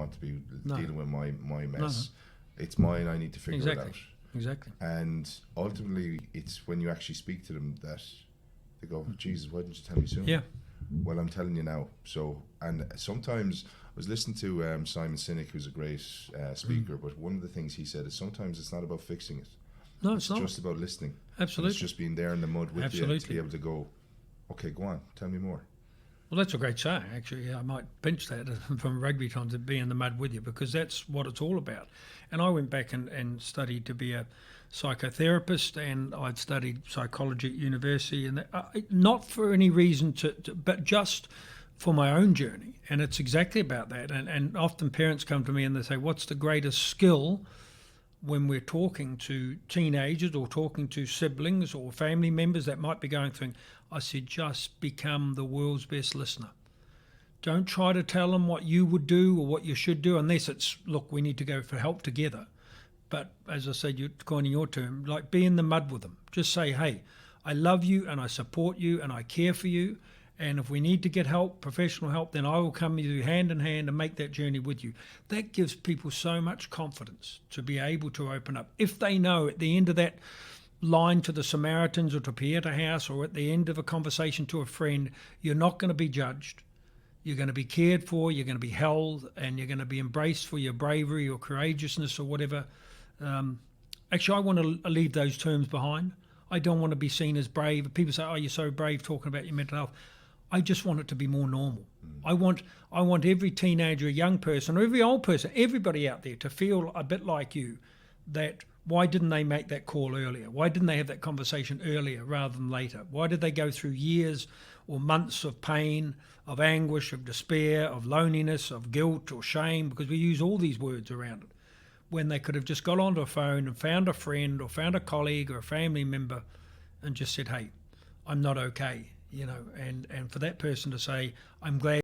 want to be No. dealing with my mess. No. It's mine. I need to figure it out. Exactly. And ultimately, it's when you actually speak to them that they go, Jesus, why didn't you tell me sooner? Yeah. Well, I'm telling you now. So, and sometimes I was listening to Simon Sinek, who's a great speaker, but one of the things he said is sometimes it's not about fixing it. No, it's not. Just about listening. Absolutely. It's just being there in the mud with you to be able to go, okay, go on, tell me more. Well, that's a great saying, actually. I might pinch that from rugby times, to be in the mud with you, because that's what it's all about. And I went back and studied to be a psychotherapist, and I'd studied psychology at university, and not for any reason but just for my own journey. And it's exactly about that. And often parents come to me and they say, what's the greatest skill when we're talking to teenagers or talking to siblings or family members that might be going through? I said, just become the world's best listener. Don't try to tell them what you would do or what you should do, unless it's, look, we need to go for help together. But as I said, you're coining your term, like, be in the mud with them. Just say, hey, I love you and I support you and I care for you. And if we need to get help, professional help, then I will come with you hand in hand and make that journey with you. That gives people so much confidence to be able to open up. If they know at the end of that line to the Samaritans or to Pieta House, or at the end of a conversation to a friend, you're not going to be judged. You're going to be cared for, you're going to be held, and you're going to be embraced for your bravery or courageousness or whatever. Actually, I want to leave those terms behind. I don't want to be seen as brave. People say, oh, you're so brave talking about your mental health. I just want it to be more normal. I want every teenager, young person, or every old person, everybody out there to feel a bit like you, that why didn't they make that call earlier? Why didn't they have that conversation earlier rather than later? Why did they go through years or months of pain, of anguish, of despair, of loneliness, of guilt or shame, because we use all these words around it, when they could have just got onto a phone and found a friend or found a colleague or a family member and just said, hey, I'm not okay, and for that person to say, I'm glad